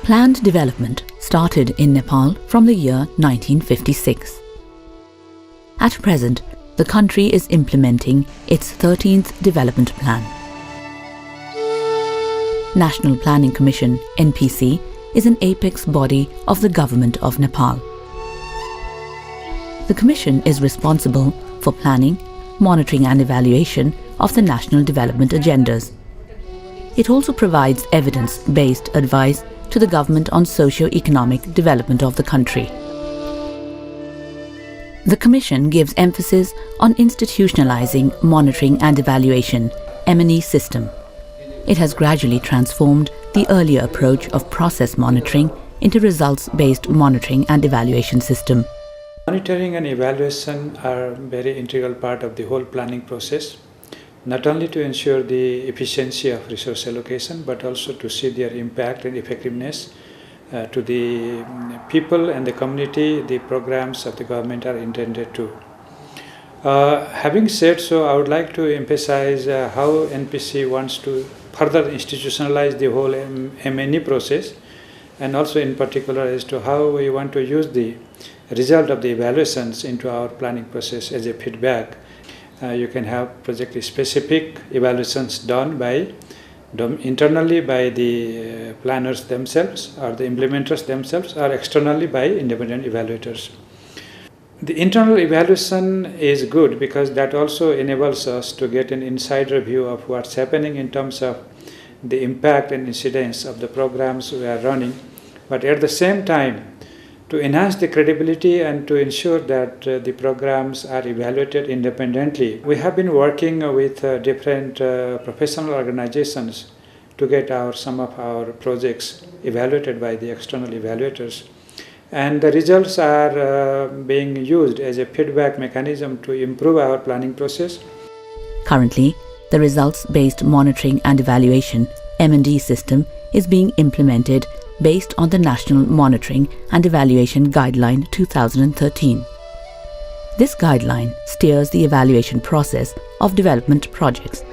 Planned development started in Nepal from the year 1956. At present, the country is implementing its 13th development plan. National Planning Commission (NPC) is an apex body of the Government of Nepal. The Commission is responsible for planning, monitoring and evaluation of the national development agendas. It also provides evidence-based advice to the government on socio-economic development of the country. The Commission gives emphasis on institutionalizing monitoring and evaluation (M&E) system. It has gradually transformed the earlier approach of process monitoring into results-based monitoring and evaluation system. Monitoring and evaluation are a very integral part of the whole planning process, not only to ensure the efficiency of resource allocation, but also to see their impact and effectiveness to the people and the community the programs of the government are intended to. Having said so, I would like to emphasize how NPC wants to further institutionalize the whole M&E process, and also in particular as to how we want to use the result of the evaluations into our planning process as a feedback. You can have project-specific evaluations done internally by the planners themselves or the implementers themselves, or externally by independent evaluators. The internal evaluation is good because that also enables us to get an insider view of what's happening in terms of the impact and incidence of the programs we are running, but at the same time to enhance the credibility and to ensure that the programs are evaluated independently. We have been working with different professional organizations to get some of our projects evaluated by the external evaluators. And the results are being used as a feedback mechanism to improve our planning process. Currently, the results-based monitoring and evaluation (M&E) system is being implemented based on the National Monitoring and Evaluation Guideline 2013. This guideline steers the evaluation process of development projects.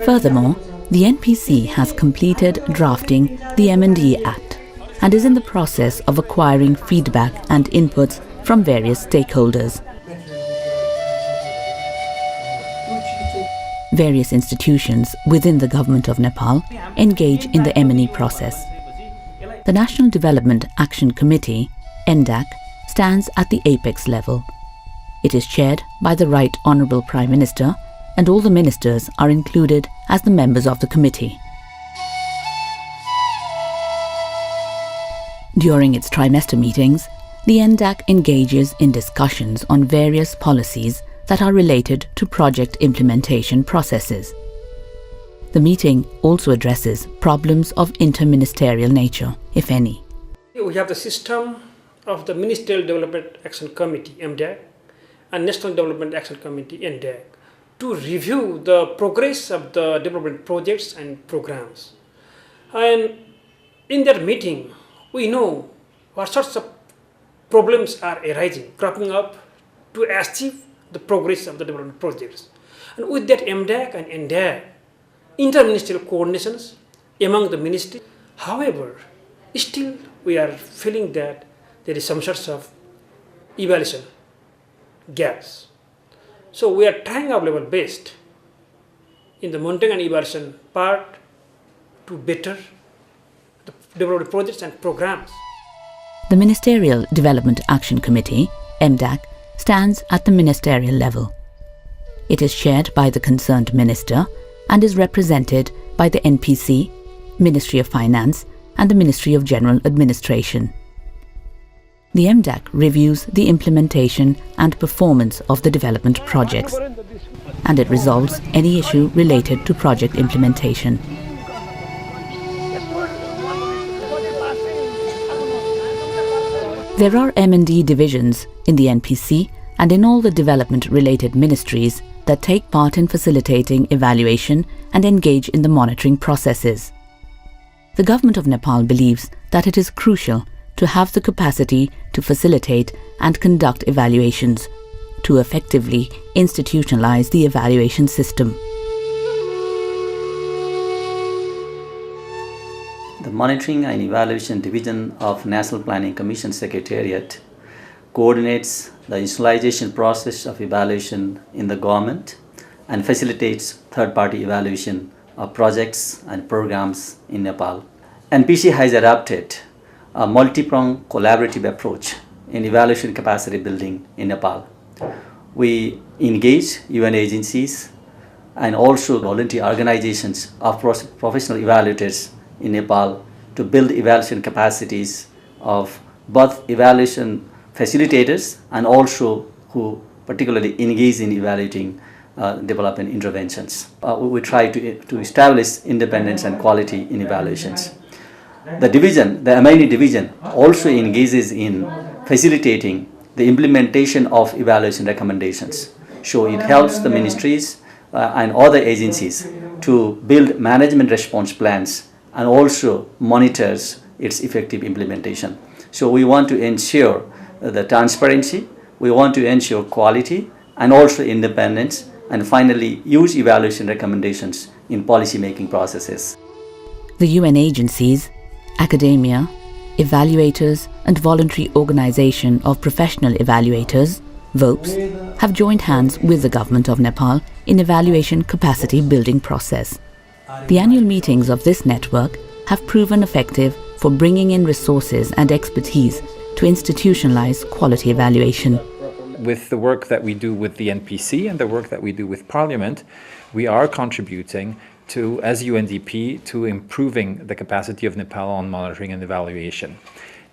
Furthermore, the NPC has completed drafting the M&E Act and is in the process of acquiring feedback and inputs from various stakeholders. Various institutions within the Government of Nepal engage in the M&E process. The National Development Action Committee, NDAC, stands at the apex level. It is chaired by the Right Honourable Prime Minister, and all the ministers are included as the members of the committee. During its trimester meetings, the NDAC engages in discussions on various policies that are related to project implementation processes. The meeting also addresses problems of interministerial nature, if any. We have the system of the Ministerial Development Action Committee, MDAC, and National Development Action Committee, NDAC, to review the progress of the development projects and programs. And in that meeting, we know what sorts of problems are arising, cropping up to achieve the progress of the development projects. And with that MDAC and NDAC, interministerial coordinations among the ministries. However, still we are feeling that there is some sorts of evaluation gaps. So we are trying our level best in the monitoring and evaluation part to better the development projects and programs. The Ministerial Development Action Committee, MDAC, stands at the ministerial level. It is chaired by the concerned minister and is represented by the NPC, Ministry of Finance and the Ministry of General Administration. The MDAC reviews the implementation and performance of the development projects, and it resolves any issue related to project implementation. There are M&E divisions in the NPC and in all the development-related ministries that take part in facilitating evaluation and engage in the monitoring processes. The Government of Nepal believes that it is crucial to have the capacity to facilitate and conduct evaluations, to effectively institutionalize the evaluation system. The Monitoring and Evaluation Division of National Planning Commission Secretariat coordinates the institutionalization process of evaluation in the government and facilitates third-party evaluation of projects and programs in Nepal. NPC has adopted a multi-pronged collaborative approach in evaluation capacity building in Nepal. We engage UN agencies and also volunteer organizations of professional evaluators in Nepal to build evaluation capacities of both evaluation facilitators and also who particularly engage in evaluating development interventions. We try to establish independence and quality in evaluations. The MINE division also engages in facilitating the implementation of evaluation recommendations. So it helps the ministries and other agencies to build management response plans and also monitors its effective implementation. So we want to ensure the transparency, we want to ensure quality and also independence, and finally use evaluation recommendations in policy-making processes. The UN agencies, academia, evaluators and voluntary organization of professional evaluators, VOPs, have joined hands with the government of Nepal in evaluation capacity building process. The annual meetings of this network have proven effective for bringing in resources and expertise to institutionalize quality evaluation. With the work that we do with the NPC and the work that we do with Parliament, we are contributing to, as UNDP, to improving the capacity of Nepal on monitoring and evaluation.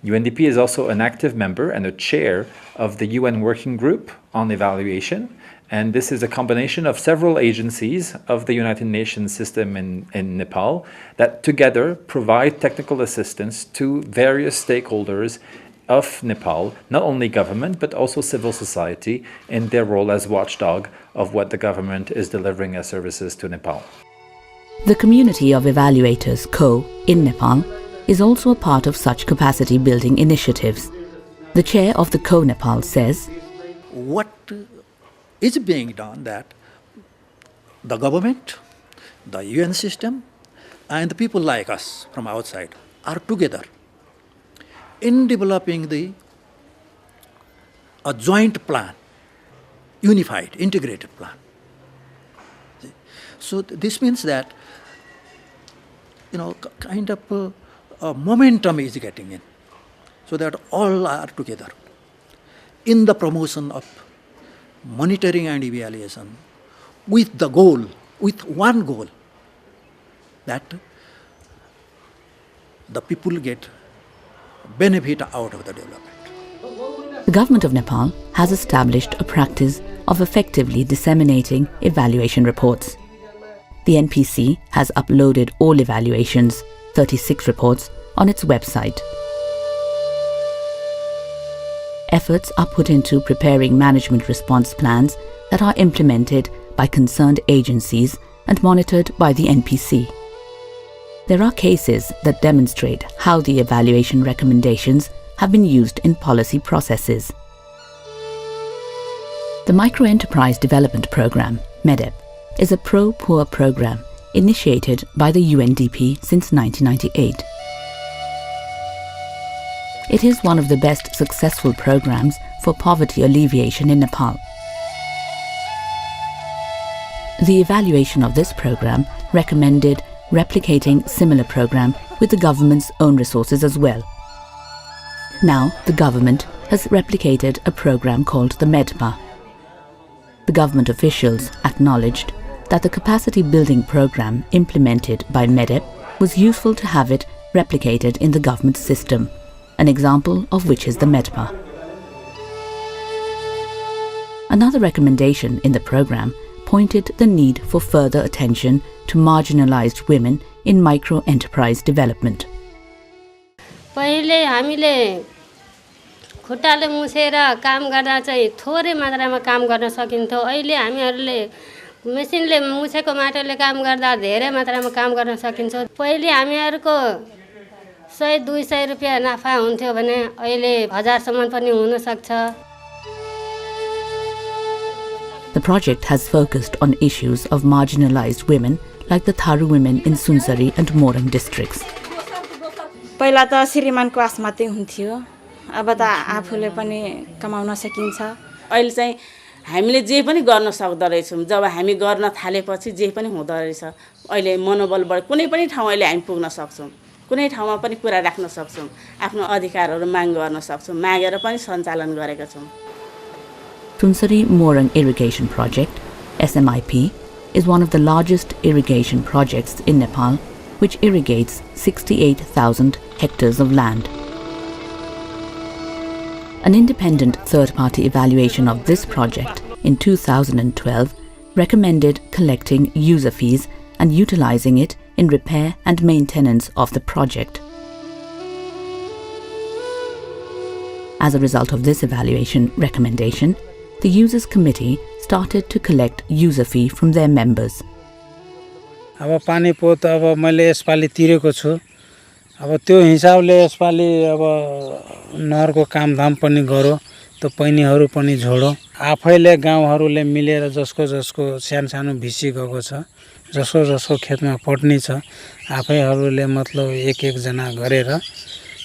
UNDP is also an active member and a chair of the UN Working Group on Evaluation, and this is a combination of several agencies of the United Nations system in Nepal that together provide technical assistance to various stakeholders of Nepal, not only government, but also civil society in their role as watchdog of what the government is delivering as services to Nepal. The community of evaluators, CO, in Nepal, is also a part of such capacity building initiatives. The chair of the CO Nepal says, what is being done that the government, the UN system, and the people like us from outside are together in developing a joint plan, unified, integrated plan. So this means that, kind of a momentum is getting in, so that all are together in the promotion of monitoring and evaluation with the goal, with one goal, that the people get benefit out of the development. The government of Nepal has established a practice of effectively disseminating evaluation reports. The NPC has uploaded all evaluations, 36 reports, on its website. Efforts are put into preparing management response plans that are implemented by concerned agencies and monitored by the NPC. There are cases that demonstrate how the evaluation recommendations have been used in policy processes. The Microenterprise Development Programme, MEDEP, is a pro-poor program initiated by the UNDP since 1998. It is one of the best successful programs for poverty alleviation in Nepal. The evaluation of this program recommended replicating similar program with the government's own resources as well. Now the government has replicated a program called the MEDPA. The government officials acknowledged that the capacity building program implemented by MEDEP was useful to have it replicated in the government system, an example of which is the MEDPA. Another recommendation in the program pointed the need for further attention to marginalized women in micro-enterprise development. पहिले हामीले खुट्टाले मुछेर काम गर्दा चाहिँ थोरै मात्रामा काम गर्न सकिन्थ्यो अहिले हामीहरूले मेसिनले मुछेको माटोले काम गर्दा धेरै मात्रामा काम गर्न सकिन्छ पहिले हामीहरूको 100-200 रुपैयाँ नाफा हुन्थ्यो भने अहिले 1000 सम्म पनि हुन सक्छ. The project has focused on issues of marginalized women like the Tharu women in Sunsari and Moram districts. पहिला त श्रीमानको आस मात्रै हुन्थ्यो अब त आफूले पनि कमाउन सकिन्छ अहिले चाहिँ हामीले जे पनि गर्न सक्दो रहेछौँ जब हामी गर्न थालेपछि जे पनि हुँदो रहेछ अहिले मनोबलबाट कुनै पनि ठाउँ अहिले हामी पुग्न सक्छौँ कुनै ठाउँमा पनि कुरा राख्न सक्छौँ आफ्नो अधिकारहरू माग गर्न सक्छौँ मागेर पनि सञ्चालन गरेका छौँ Sunsari Morang Irrigation Project, SMIP, is one of the largest irrigation projects in Nepal, which irrigates 68,000 hectares of land. An independent third-party evaluation of this project in 2012 recommended collecting user fees and utilizing it in repair and maintenance of the project. As a result of this evaluation recommendation, the Users Committee started to collect user fee from their members. अब पानी पोत अब मैले यसपालि तिरेको छु अब त्यो हिसाबले यसपालि अब नहरको कामधाम पनि गरो त पैनीहरू पनि झोडो आफैले गाउँहरूले मिलेर जसको सानो भिसी गएको छ जसको खेतमा पट्नी छ आफैहरूले मतलब एक जना गरेर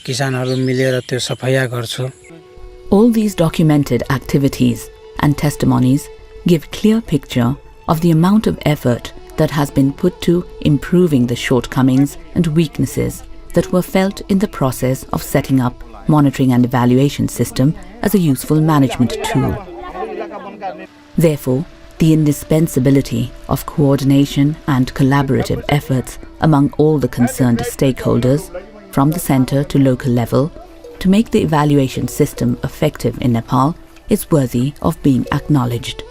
किसानहरू मिलेर त्यो सफाया गर्छु. All these documented activities and testimonies give clear picture of the amount of effort that has been put to improving the shortcomings and weaknesses that were felt in the process of setting up monitoring and evaluation system as a useful management tool. Therefore, the indispensability of coordination and collaborative efforts among all the concerned stakeholders, from the centre to local level, to make the evaluation system effective in Nepal is worthy of being acknowledged.